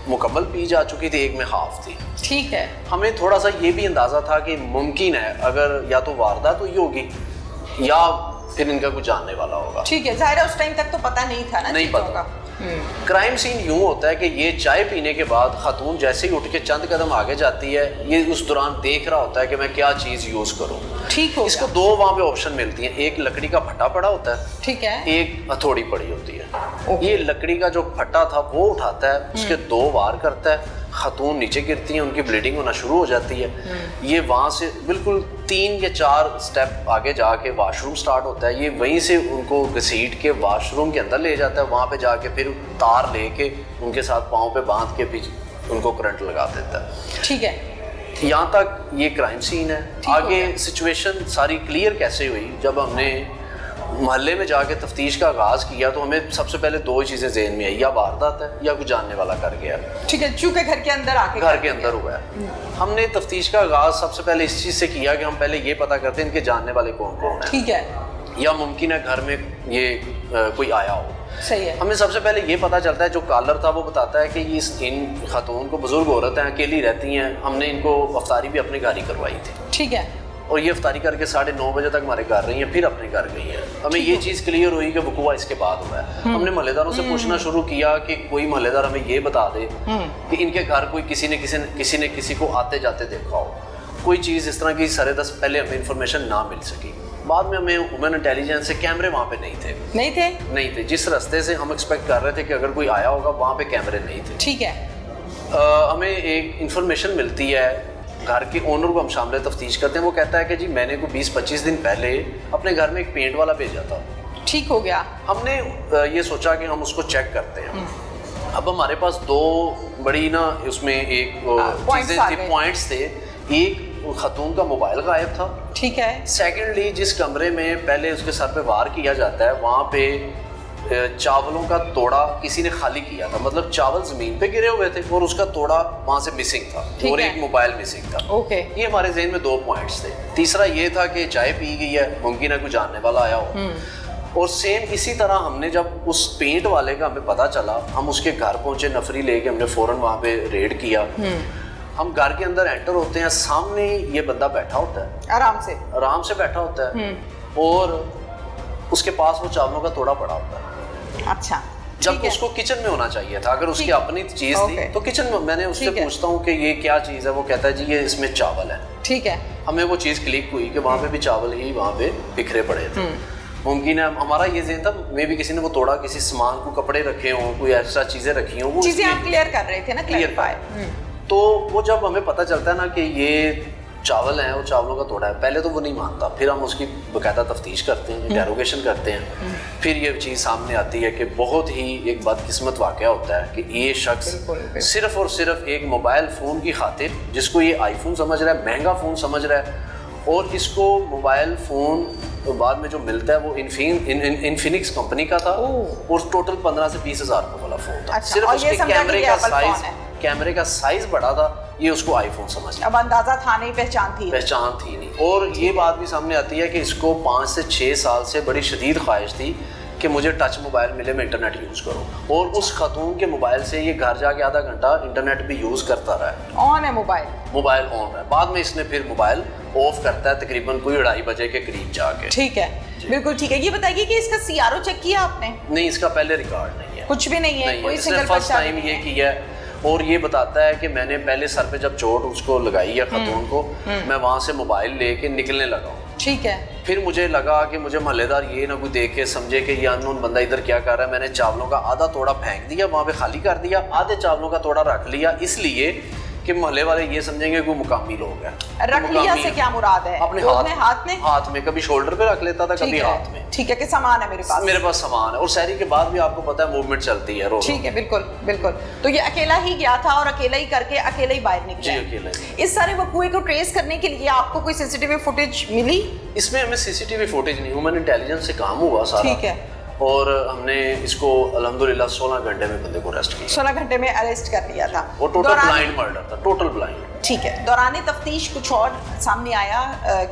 मुकम्मल पी जा चुकी थी, 1 में हाफ थी। ठीक है। हमें थोड़ा सा ये भी अंदाज़ा था कि मुमकिन है अगर या तो वारदात हुई होगी या फिर इनका कुछ जानने वाला होगा। ठीक है, जाहिर है उस टाइम तक तो पता नहीं था ना, नहीं पता। क्राइम सीन यूं होता है कि ये चाय पीने के बाद खतून जैसे ही उठ के चंद कदम आगे जाती है, ये उस दौरान देख रहा होता है कि मैं क्या चीज़ यूज़ करूं। ठीक हो इसको गया। 2 वहाँ पे ऑप्शन मिलती हैं, एक लकड़ी का फट्टा पड़ा होता है, ठीक है। एक हथौड़ी पड़ी होती है। ओके। ये लकड़ी का जो फट्टा था वो उठाता है, उसके 2 वार करता है, खतून नीचे गिरती हैं, उनकी ब्लीडिंग होना शुरू हो जाती है। ये वहाँ से बिल्कुल 3 या 4 स्टेप आगे जाके वॉशरूम स्टार्ट होता है। ये वहीं से उनको घसीट के वॉशरूम के अंदर ले जाता है। वहाँ पे जाके फिर तार लेके उनके साथ पाँव पे बांध के भी उनको करंट लगा देता है। ठीक है। यहाँ तक ये क्राइम सीन है। आगे सिचुएशन सारी क्लियर कैसे हुई, जब हमने मोहल्ले में जाके तफ्तीश का आगाज़ किया तो हमें सबसे पहले 2 चीज़ें ज़हन में आई, या वारदात है या कुछ जानने वाला कर गया। ठीक है, चूंकि घर के अंदर आके घर के अंदर हुआ है। हमने तफ्तीश का आगाज़ सबसे पहले इस चीज़ से किया कि हम पहले ये पता करते हैं इनके जानने वाले कौन कौन है। ठीक है। या मुमकिन है घर में ये कोई आया हो। सही है। हमें सबसे पहले ये पता चलता है, जो कॉलर था वो बताता है कि इन खातून को, बुजुर्ग औरत हैं, अकेली रहती हैं, हमने इनको अफ्तारी भी अपने घर ही करवाई थी। ठीक है। और ये अफ्तारी करके 9:30 बजे तक हमारे घर रही हैं, फिर अपने घर गई है। हमें ये चीज़ क्लियर हुई कि वकूआ इसके बाद हुआ है। हमने मोहल्लेदारों से पूछना शुरू किया कि कोई मोहल्लेदार हमें ये बता दे कि इनके घर कोई किसी ने किसी को आते जाते देखा हो। कोई चीज़ इस तरह की सरे दस पहले हमें इंफॉर्मेशन ना मिल सकी। बाद में हमें ह्यूमन इंटेलिजेंस से कैमरे वहाँ पे नहीं थे। जिस रास्ते से हम एक्सपेक्ट कर रहे थे कि अगर कोई आया होगा वहाँ पे कैमरे नहीं थे। ठीक है। हमें एक इंफॉर्मेशन मिलती है, घर के ओनर को हम शामिल तफ्तीश करते हैं। वो कहता है कि जी मैंने को 20-25 दिन पहले अपने घर में एक पेंट वाला भेजा था। ठीक हो गया। हमने ये सोचा कि हम उसको चेक करते हैं। अब हमारे पास 2 बड़ी ना उसमें एक चीज़ें थी, पॉइंट्स थे। एक खतून का मोबाइल गायब था। ठीक है। सेकेंडली जिस कमरे में पहले उसके सर पे वार किया जाता है वहाँ पे चावलों का तोड़ा किसी ने खाली किया था, मतलब चावल जमीन पे गिरे हुए थे और उसका तोड़ा वहाँ से मिसिंग था और एक मोबाइल मिसिंग था। ओके। ये हमारे जहन में 2 पॉइंट्स थे। तीसरा ये था कि चाय पी गई है, मुमकिन है कोई जानने वाला आया हो। और सेम इसी तरह हमने जब उस पेंट वाले का हमें पता चला, हम उसके घर पहुंचे, नफरी लेके हमने फ़ौरन वहाँ पे रेड किया। हम घर के अंदर एंटर होते हैं, सामने ये बंदा बैठा होता है, आराम से बैठा होता है और उसके पास वो चावलों का तोड़ा पड़ा होता है। अच्छा, जब उसको किचन में होना चाहिए था, अगर उसकी अपनी चीज थी तो किचन में। मैंने उससे पूछता हूँ कि ये क्या चीज़ है, वो कहता है जी ये इसमें चावल है। ठीक है, हमें वो चीज़ क्लिक हुई कि वहाँ पे भी चावल ही वहाँ पे बिखरे पड़े थे। मुमकिन है हमारा ये ज़हन था मे भी किसी ने वो तोड़ा, किसी सामान को कपड़े रखे हों, कोई एक्स्ट्रा चीज़ें रखी हों, वो चीज़ें आप क्लियर कर रहे थे ना, क्लियरफाई। तो वो जब हमें पता चलता है ना कि ये चावल हैं और चावलों का तोड़ा है, पहले तो वो नहीं मानता, फिर हम उसकी बाकायदा तफ्तीश करते हैं, इंटेरोगेशन करते हैं, फिर ये चीज़ सामने आती है कि बहुत ही एक बदकिस्मत वाक़या होता है कि ये शख्स सिर्फ और सिर्फ एक मोबाइल फ़ोन की खातिर, जिसको ये आईफोन समझ रहा है, महंगा फ़ोन समझ रहा है, और इसको मोबाइल फ़ोन तो बाद में जो मिलता है वो इन्फिनिक्स कंपनी का था और टोटल 15 से 20 हज़ार रुपये वाला फ़ोन था। अच्छा, सिर्फ उसके कैमरे का साइज़ बड़ा था, ये उसको आईफोन समझ। अब अंदाजा था नहीं, पहचान थी नहीं। और ये बात भी सामने आती है कि इसको 5 से 6 साल से बड़ी शदीद ख्वाहिश थी कि मुझे टच मोबाइल मिले, मैं इंटरनेट यूज़ करूँ, और उस खतून के मोबाइल से ये घर जाके आधा घंटा इंटरनेट भी यूज़ करता रहा है। ऑन है मोबाइल ऑन है। बाद में इसने फिर मोबाइल ऑफ करता है तकरीबन कोई 2:30 बजे के करीब जाके। ठीक है, बिल्कुल ठीक है। ये बताइए कि इसका CRO चेक किया आपने? नहीं, इसका पहले रिकॉर्ड नहीं है, कुछ भी नहीं है, कोई सिंगल फर्स्ट टाइम ये किया है। और ये बताता है कि मैंने पहले सर पे जब चोट उसको लगाई है खतून को, मैं वहाँ से मोबाइल लेके निकलने लगा हूँ। ठीक है। फिर मुझे लगा कि मुझे मोहल्लेदार ये ना कोई देख के समझे कि ये अननोन बंदा इधर क्या कर रहा है। मैंने चावलों का आधा तोड़ा फेंक दिया, वहाँ पे खाली कर दिया, आधे चावलों का तोड़ा रख लिया, इसलिए कि मोहल्ले वाले ये समझेंगे कि मुकामी लोग हैं। रख लिया से क्या मुराद है? अपने हाथ में, कभी शोल्डर पे रख लेता था, कभी हाथ में। ठीक है कि सामान है मेरे पास सामान है, और शहरी के बाद भी आपको पता है मूवमेंट चलती है रोज। ठीक है, बिल्कुल। तो ये अकेला ही गया था और अकेला ही करके अकेला ही बाहर निकला। जी, अकेला ही। इस सारे वकूए को ट्रेस करने के लिए आपको कोई CCTV फुटेज मिली? इसमें हमें CCTV फुटेज नहीं, ह्यूमन इंटेलिजेंस से काम हुआ सारा। ठीक है। और हमने इसको अल्हम्दुलिल्लाह 16 घंटे में बंदे को अरेस्ट किया। 16 घंटे में अरेस्ट कर लिया था। और टोटल ब्लाइंड मर्डर था, टोटल ब्लाइंड। ठीक है। दौरान तफ्तीश कुछ और सामने आया?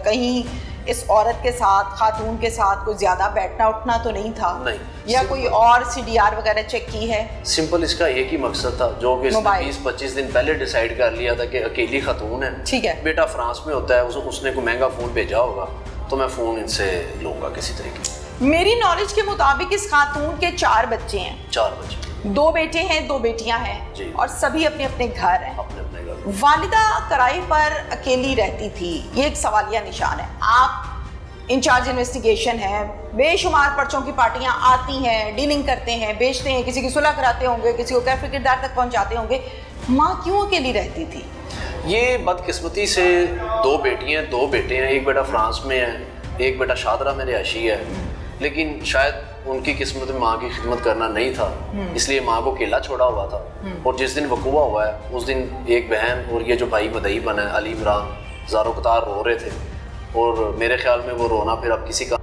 कहीं इस औरत के साथ, खातून के साथ कोई ज्यादा बैठना उठना तो नहीं था? नहीं। या कोई और CDR वगैरह चेक की है? सिंपल इसका एक ही मकसद था, जो कि 20-25 दिन पहले डिसाइड कर लिया था कि अकेली खातून है। ठीक है। बेटा फ्रांस में होता है, उसने कोई महंगा फ़ोन भेजा होगा, तो मैं फ़ोन इनसे लूँगा किसी तरीके। मेरी नॉलेज के मुताबिक इस खातून के 4 बच्चे हैं। 4 बच्चे, 2 बेटे हैं, 2 बेटियां हैं, और सभी अपने अपने घर हैं। अपने अपने घर। वालिदा किराए पर अकेली रहती थी, ये एक सवालिया निशान है। आप इंचार्ज इन्वेस्टिगेशन है, बेशुमार पर्चों की पार्टियां आती हैं, डीलिंग करते हैं, बेचते हैं, किसी की सुलह कराते होंगे, किसी को कैफे किरदार तक पहुंचाते होंगे। माँ क्यों अकेली रहती थी? ये बदकिस्मती से 2 बेटियां, 2 बेटे हैं। एक बेटा फ्रांस में है, एक बेटा शादरा में रिहायशी है, लेकिन शायद उनकी किस्मत में माँ की खिदमत करना नहीं था, इसलिए माँ को अकेला छोड़ा हुआ था। और जिस दिन वकूआ हुआ है उस दिन एक बहन और ये जो भाई मदई बना है अली इमरान, ज़ारो कतार रो रहे थे, और मेरे ख्याल में वो रोना फिर अब किसी का,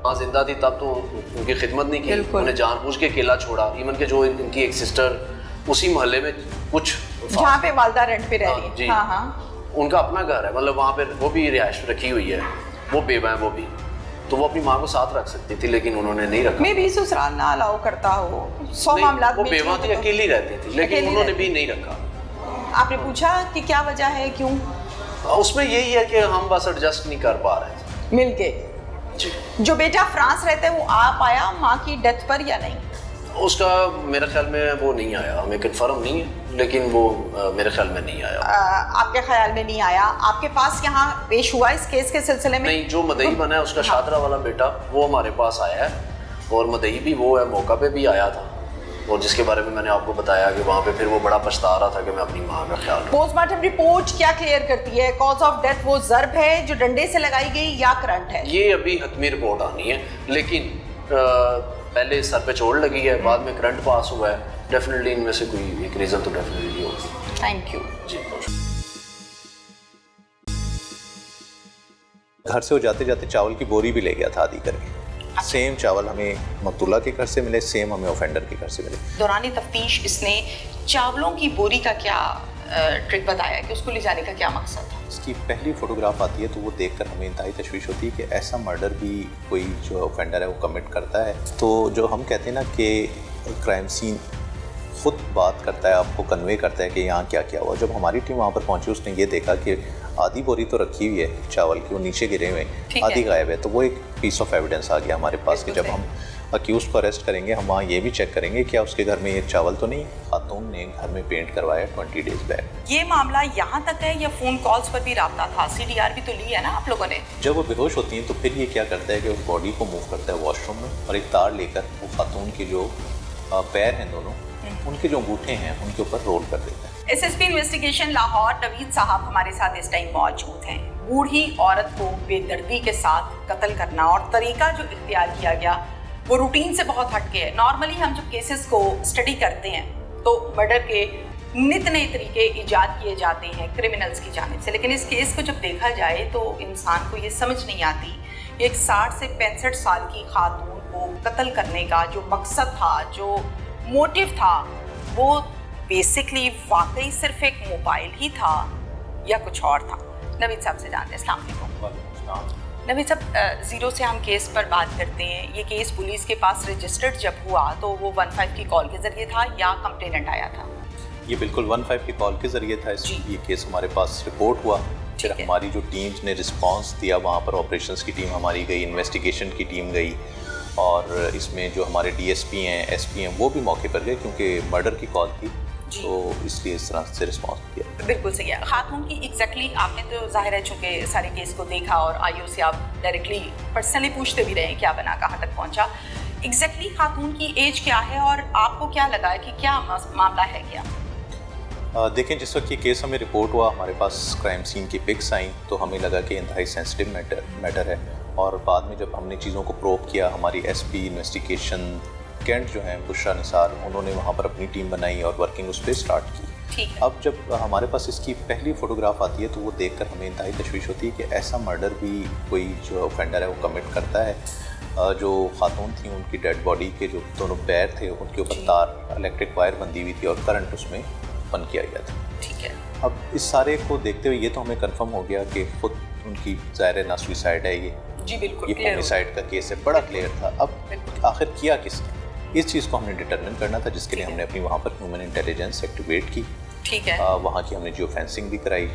माँ जिंदा थी तब तो उनकी खिदमत नहीं की, उन्हें जानबूझ के अकेला छोड़ा। इवन के जो इनकी एक सिस्टर उसी मोहल्ले में कुछ जहाँ पे वालदा रेंट पे रह रही है, हाँ, उनका अपना घर है, मतलब वहाँ पे वो भी रिहाइश रखी हुई है, वो बेवा है वो भी, तो वो अपनी माँ को साथ रख सकती थी, लेकिन उन्होंने नहीं रखा। मैं भी ससुराल ना अलाउ करता हो, 100 मामला। वो बेवा थी, अकेली रहती थी, लेकिन उन्होंने भी नहीं रखा। आपने पूछा कि क्या वजह है, क्यों? उसमें यही है कि हम बस एडजस्ट नहीं कर पा रहे थे मिलके। जी। जो बेटा फ्रांस रहता है वो आ पाया माँ की डेथ पर या नहीं? उसका मेरे ख्याल में वो नहीं आया, हमें कंफर्म नहीं है, लेकिन वो मेरे ख्याल में नहीं आया। आपके ख्याल में नहीं आया? आपके पास यहाँ पेश हुआ इस केस के सिलसिले में? नहीं, जो मदई बना है उसका शादरा वाला बेटा वो हमारे पास आया है, और मदई भी वो है, मौका पे भी आया था, और जिसके बारे में मैंने आपको बताया कि वहाँ पे फिर वो बड़ा पछता रहा था कि मैं अपनी माँ का ख्याल। पोस्टमार्टम रिपोर्ट क्या क्लियर करती है? कॉज ऑफ डेथ वो ज़र्ब है जो डंडे से लगाई गई या करंट है? ये अभी हतमी रिपोर्ट आनी है, लेकिन पहले सर पे चोट लगी है, बाद में करंट पास हुआ है, डेफिनेटली इनमें से कोई एक रीज़न तो डेफिनेटली होगी। थैंक यू जी। घर से वो जाते जाते चावल की बोरी भी ले गया था आधी करके। सेम चावल हमें मकतूला के घर से मिले, सेम हमें ऑफेंडर के घर से मिले। दौरानी तफ्तीश इसने चावलों की बोरी का क्या ट्रिक बताया कि उसको ले जाने का क्या मकसद था? इसकी पहली फ़ोटोग्राफ आती है तो वो देखकर हमें इंतहाई तशवीश होती है कि ऐसा मर्डर भी कोई जो ऑफेंडर है वो कमिट करता है। तो जो हम कहते हैं ना कि क्राइम सीन खुद बात करता है, आपको कन्वे करता है कि यहाँ क्या क्या हुआ। जब हमारी टीम वहाँ पर पहुँची, उसने ये देखा कि आधी बोरी तो रखी हुई है चावल की, वो नीचे गिरे हुए हैं, आधी गायब है। तो वो एक पीस ऑफ एविडेंस आ गया हमारे पास कि जब हम अक्यूज़ को अरेस्ट करेंगे, हम वहाँ ये भी चेक करेंगे क्या उसके घर में ये चावल तो नहीं, खातून ने घर में पेंट करवाया 20 डेज बैक। ये मामला यहाँ तक है या फ़ोन कॉल्स पर भी रब्ता था? CDR भी तो ली है ना आप लोगों ने? जब वो बेहोश होती हैं तो फिर ये क्या करता है कि उस बॉडी को मूव करता है वॉशरूम में, और एक तार लेकर वो खातून के जो पैर हैं दोनों, उनके जो अंगूठे हैं उनके ऊपर रोल कर देता है। SSP इन्वेस्टिगेशन लाहौर नवीद साहब हमारे साथ इस टाइम मौजूद हैं। बूढ़ी औरत को बेदर्दी के साथ कत्ल करना और तरीका जो इख्तियार किया गया वो रूटीन से बहुत हटके है। नॉर्मली हम जब केसेस को स्टडी करते हैं तो मर्डर के नित नए तरीके ईजाद किए जाते हैं क्रिमिनल्स की जानिब से, लेकिन इस केस को जब देखा जाए तो इंसान को ये समझ नहीं आती कि एक 60 से 65 साल की खातून को कत्ल करने का जो मकसद था, जो मोटिव था, वो बेसिकली वाकई सिर्फ एक मोबाइल ही था या कुछ और था? नवीद साहब से जानते हैं। अस्सलाम वालेकुम। नवीद साहब, ज़ीरो से हम केस पर बात करते हैं। ये केस पुलिस के पास रजिस्टर्ड जब हुआ तो वो 15 की कॉल के ज़रिए था या कंप्लेनेंट आया था? ये बिल्कुल 15 की कॉल के ज़रिए था। ये केस हमारे पास रिपोर्ट हुआ, फिर हमारी जो टीम्स ने रिस्पांस दिया, वहाँ पर ऑपरेशंस की टीम हमारी गई, इन्वेस्टिगेशन की टीम गई, और इसमें जो हमारे DSP हैं, SP हैं, वो भी मौके पर गए क्योंकि मर्डर की कॉल थी, तो इसलिए इस तरह से रिस्पॉन्स किया। बिल्कुल सही है। खातून की एग्जैक्टली आपने तो ज़ाहिर है चूँकि सारे केस को देखा और आईओ से आप डायरेक्टली पर्सनली पूछते भी रहे क्या बना, कहाँ तक पहुँचा, एग्जैक्टली खातून की एज क्या है और आपको क्या लगा है कि क्या मामला है क्या? देखें, जिस वक्त ये केस हमें रिपोर्ट हुआ, हमारे पास क्राइम सीन की पिक्स आई, तो हमें लगा कि इंतहाई सेंसिटिव मैटर है, और बाद में जब हमने चीज़ों को प्रोब किया, हमारी SP इन्वेस्टिगेशन कैंट जो हैं बुशरा निसार, उन्होंने वहाँ पर अपनी टीम बनाई और वर्किंग उस पर स्टार्ट की। अब जब हमारे पास इसकी पहली फ़ोटोग्राफ आती है तो वो देखकर हमें इंतहाई तशवीश होती है कि ऐसा मर्डर भी कोई जो ऑफेंडर है वो कमिट करता है। जो खातून थी, उनकी डेड बॉडी के जो दोनों पैर थे उनके ऊपर तार, इलेक्ट्रिक वायर बंधी हुई थी और करंट उसमें बंद किया गया था। ठीक है। अब इस सारे को देखते हुए ये तो हमें कंफर्म हो गया कि खुद उनकी ज़ाहिर ना सुसाइड है, ये जी बिल्कुल, ये होमिसाइड का केस है, बड़ा क्लियर था। अब आखिर किया किसने, इस चीज़ को हमने डिटरमिन करना था, जिसके लिए हमने अपनी वहाँ पर ह्यूमन इंटेलिजेंस एक्टिवेट की। ठीक है। वहाँ की हमने जियो फेंसिंग भी कराई,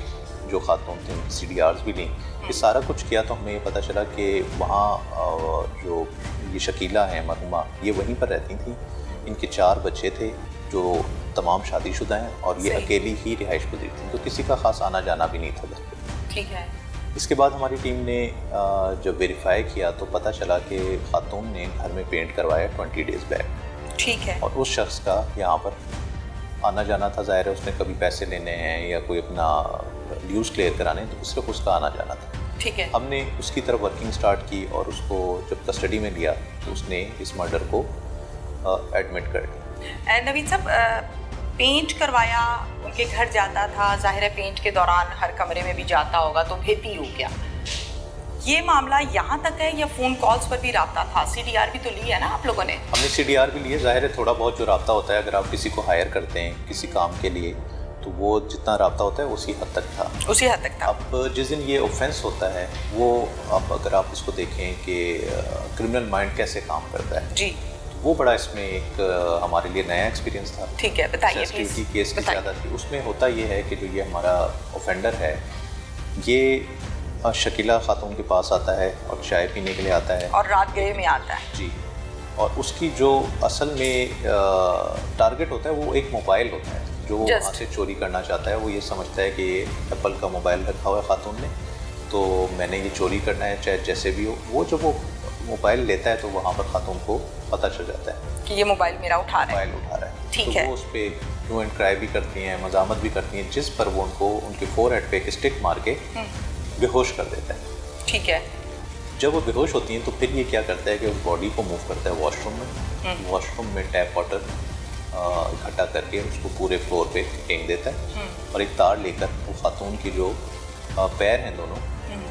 जो खातून थे CDRs भी ली, ये सारा कुछ किया, तो हमें ये पता चला कि वहाँ जो ये शकीला हैं मरहुमा, ये वहीं पर रहती थी, इनके 4 बच्चे थे जो तमाम शादीशुदा हैं, और ये अकेली ही रिहाइश पजीर थी, तो किसी का ख़ास आना जाना भी नहीं था घर पर। ठीक है। इसके बाद हमारी टीम ने जब वेरीफाई किया तो पता चला कि खातून ने घर में पेंट करवाया 20 डेज बैक। ठीक है। और उस शख्स का यहाँ पर आना जाना था, ज़ाहिर है उसने कभी पैसे लेने हैं या कोई अपना ड्यूज़ क्लियर कराने, तो सिर्फ उसका आना जाना था। ठीक है। हमने उसकी तरफ वर्किंग स्टार्ट की और उसको जब कस्टडी में लिया तो उसने इस मर्डर को एडमिट कर दिया। नवीद साहब, पेंट करवाया, उनके घर जाता था, जाहिर है पेंट के दौरान हर कमरे में भी जाता होगा, तो भेती हो गया। ये मामला यहाँ तक है या फ़ोन कॉल्स पर भी रब्ता था? CDR भी तो ली है ना आप लोगों ने? हमने CDR भी लिए। ज़ाहिर है थोड़ा बहुत जो रब्ता होता है, अगर आप किसी को हायर करते हैं किसी काम के लिए, तो वो जितना रब्ता होता है उसी हद तक था। उसी हद तक था। अब जिस दिन ये ऑफेंस होता है, वो अब अगर आप इसको देखें कि क्रिमिनल माइंड कैसे काम करता है, जी, वो बड़ा इसमें एक हमारे लिए नया एक्सपीरियंस था। ठीक है, बताइए प्लीज़। केस की ज़्यादा थी। उसमें होता ये है कि जो ये हमारा ऑफेंडर है, ये शकीला खातून के पास आता है और चाय पीने के लिए आता है, और रात गए में आता है। जी, और उसकी जो असल में टारगेट होता है वो एक मोबाइल होता है, जो वहाँ से चोरी करना चाहता है। वो ये समझता है कि एप्पल का मोबाइल रखा हुआ है खातून ने, तो मैंने ये चोरी करना है, चाहे जैसे भी हो। वो जब वो मोबाइल लेता है तो वहाँ पर खातून को पता चल जाता है कि ये मोबाइल मेरा उठा रहा है, मोबाइल उठा रहा है। ठीक तो है। वो उस पर ह्यू एंड क्राई भी करती हैं, मजामत भी करती हैं, जिस पर वो उनको उनके फोरहेड पे एक स्टिक मार के बेहोश कर देता है। ठीक है। जब वो बेहोश होती हैं तो फिर ये क्या करता है कि उस बॉडी को मूव करता है वॉशरूम में। वॉशरूम में टैप वाटर इकट्ठा करके उसको पूरे फ्लोर पे फेंक देता है, और एक तार लेकर वो खातून की जो पैर हैं दोनों,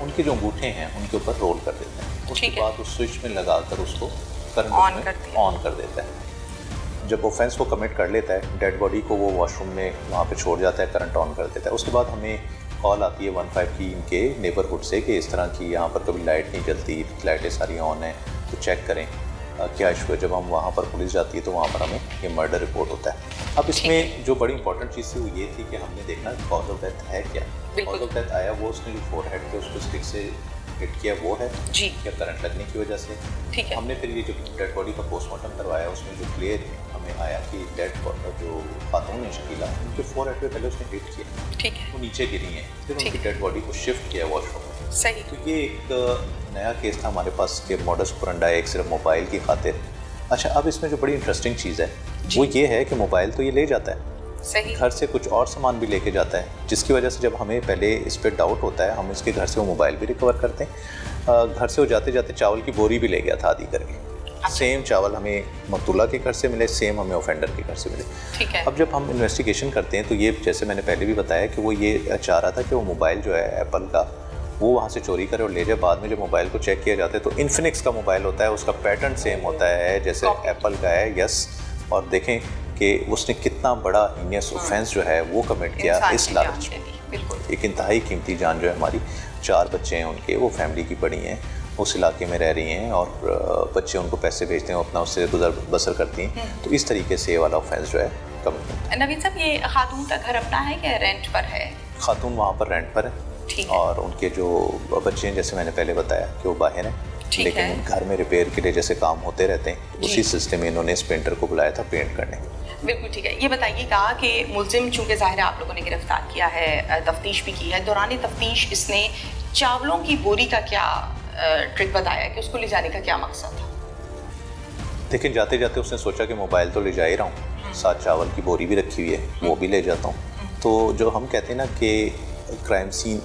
उनके जो अंगूठे हैं उनके ऊपर रोल कर देता है। उसके बाद उस स्विच में लगाकर उसको करंट ऑन कर देता है। जब ऑफेंस को कमिट कर लेता है, डेड बॉडी को वो वॉशरूम में वहाँ पे छोड़ जाता है, करंट ऑन कर देता है। उसके बाद हमें कॉल आती है 15 की इनके नेबरहुड से कि इस तरह की यहाँ पर कभी लाइट नहीं जलती, लाइटें सारी ऑन हैं, तो चेक करें। क्या इशू है। जब हम वहाँ पर पुलिस जाती है तो वहाँ पर हमें ये मर्डर रिपोर्ट होता है। अब इसमें जो बड़ी इंपॉर्टेंट चीज़ थी वो ये थी कि हमने देखना कॉज ऑफ डेथ है क्या। कॉज ऑफ डेथ आया वो उसने जो फोरहेड पे उसको स्टिक से हिट किया वो है जी, या करंट लगने की वजह से। ठीक है। हमने फिर ये जो डेड बॉडी का पोस्टमार्टम करवाया उसमें जो क्लियर हमें आया कि डेड जो खातून है शकीला, उनके फोरहेड पे पहले उसने हिट किया, ठीक है, वो नीचे गिरी हैं, फिर उनकी डेड बॉडी को शिफ्ट किया वॉशरूम में। सही। तो ये एक नया केस था हमारे पास कि मॉडस ऑपरेंडी एक सिर्फ मोबाइल की खातिर। अच्छा, अब इसमें जो बड़ी इंटरेस्टिंग चीज़ है वो ये है कि मोबाइल तो ये ले जाता है, सही, घर से कुछ और सामान भी लेके जाता है, जिसकी वजह से जब हमें पहले इस पर डाउट होता है हम इसके घर से वो मोबाइल भी रिकवर करते हैं। घर से वो जाते जाते चावल की बोरी भी ले गया था आधी करके। सेम चावल हमें मकतूला के घर से मिले, सेम हमें ऑफेंडर के घर से मिले। ठीक है। अब जब हम इन्वेस्टिगेशन करते हैं तो ये जैसे मैंने पहले भी बताया कि वो ये चाह रहा था कि वो मोबाइल जो है एप्पल का वो वहाँ से चोरी करे और ले जाए। बाद में जब मोबाइल को चेक किया जाता है तो इन्फिनिक्स का मोबाइल होता है, उसका पैटर्न सेम होता है जैसे एप्पल का है। यस, और देखें कि उसने कितना बड़ा हीनियस ऑफेंस जो है वो कमिट किया इस लालच में। एक इंतहाई कीमती जान जो है हमारी, 4 बच्चे हैं उनके, वो फैमिली की बड़ी हैं, उस इलाके में रह रही हैं और बच्चे उनको पैसे भेजते हैं, अपना उससे गुजर बसर करती हैं। तो इस तरीके से ये वाला ऑफेंस जो है कमिट होता है। नवीन साहब, ये खातून का घर अपना है या रेंट पर है? खातून वहाँ पर रेंट पर है और उनके जो बच्चे हैं जैसे मैंने पहले बताया कि वो बाहर हैं, लेकिन घर में रिपेयर के लिए जैसे काम होते रहते हैं उसी सिलसिले में इन्होंने इस पेंटर को बुलाया था पेंट करने। बिल्कुल ठीक है। ये बताइएगा कि मुलजिम चूँकि ज़ाहिर है आप लोगों ने गिरफ्तार किया है, तफ्तीश भी की है, दौरान तफ्तीश इसने चावलों की बोरी का क्या ट्रिक बताया कि उसको ले जाने का क्या मकसद था? लेकिन जाते जाते उसने सोचा कि मोबाइल तो ले जा ही रहा हूँ, साथ चावल की बोरी भी रखी हुई है, वो भी ले जाता हूँ। तो जो हम कहते हैं ना कि क्राइम सीन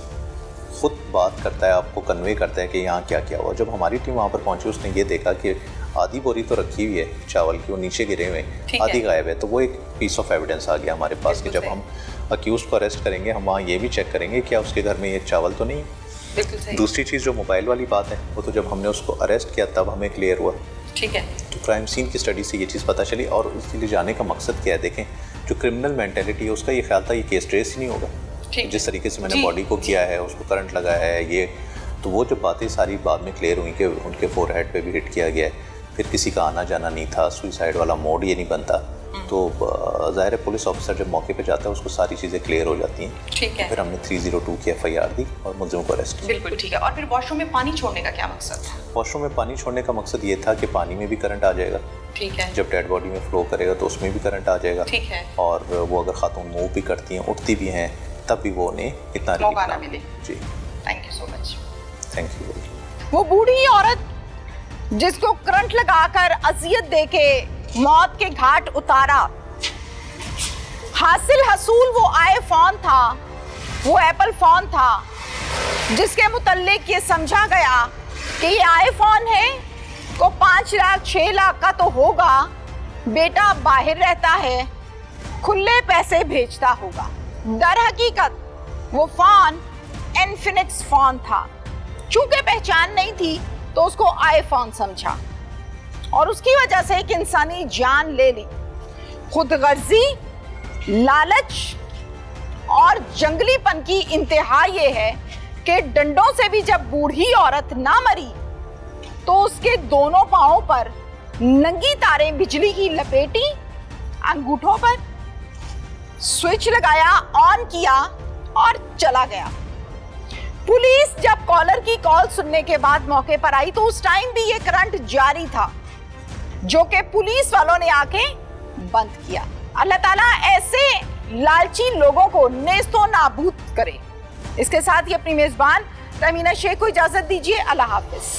खुद बात करता है, आपको कन्वे करता है कि यहाँ क्या क्या हुआ। जब हमारी टीम वहाँ पर पहुँची उसने ये देखा कि आधी बोरी तो रखी हुई है चावल की, वो नीचे गिरे हुए हैं, आधी गायब है। तो वो एक पीस ऑफ एविडेंस आ गया हमारे पास कि जब हम अक्यूज को अरेस्ट करेंगे हम वहाँ ये भी चेक करेंगे क्या उसके घर में ये चावल तो नहीं है। दूसरी चीज़ जो मोबाइल वाली बात है वो तो जब हमने उसको अरेस्ट किया तब हमें क्लियर हुआ। ठीक है। तो क्राइम सीन की स्टडी से ये चीज़ पता चली और उसके लिए जाने का मकसद क्या है। देखें, जो क्रिमिनल मेंटेलिटी है उसका ये ख्याल था ये केस ट्रेस ही नहीं होगा, जिस तरीके से मैंने बॉडी को किया है, उसको करंट लगाया है ये, तो वो जब बातें सारी बाद में क्लियर हुई कि उनके फोरहेड पे भी हिट किया गया है, फिर किसी का आना जाना नहीं था, सुसाइड वाला मोड ये नहीं बनता, तो ज़ाहिर है पुलिस ऑफिसर जब मौके पे जाता है उसको सारी चीज़ें क्लियर हो जाती हैं। ठीक है। फिर हमने 302 की FIR दी और मुलजिम को अरेस्ट किया। बिल्कुल ठीक है। और फिर वॉशरूम में पानी छोड़ने का क्या मकसद था? वॉशरूम में पानी छोड़ने का मकसद ये था कि पानी में भी करंट आ जाएगा। ठीक है। जब डेड बॉडी में फ्लो करेगा तो उसमें भी करंट आ जाएगा। ठीक है। और वो अगर खातून मूव भी करती हैं, उठती भी हैं, तब भी वो उन्हें इतना मौका ना मिले। जी, thank you so much. Thank you. वो बूढ़ी औरत जिसको करंट लगाकर अजियत देके मौत के घाट उतारा, हासिल हसूल वो आईफोन था, वो एप्पल फोन था जिसके मुतल्लिक ये समझा गया कि ये आईफोन है को 5 लाख 6 लाख का तो होगा, बेटा बाहर रहता है, खुले पैसे भेजता होगा। दर हकीकत वो फोन इन्फिनिक्स फोन था, चूंकि पहचान नहीं थी तो उसको आईफोन समझा और उसकी वजह से एक इंसानी जान ले ली। खुदगर्जी, लालच और जंगलीपन की इंतहा ये है कि डंडों से भी जब बूढ़ी औरत ना मरी तो उसके दोनों पांवों पर नंगी तारें बिजली की लपेटी, अंगूठों पर स्विच लगाया, ऑन किया और चला गया। पुलिस जब कॉलर की कॉल सुनने के बाद मौके पर आई तो उस टाइम भी ये करंट जारी था जो कि पुलिस वालों ने आके बंद किया। अल्लाह ताला ऐसे लालची लोगों को नेस्तो नाबूद करे। इसके साथ ही अपनी मेजबान तमीना शेख को इजाजत दीजिए। अल्लाह हाफिज।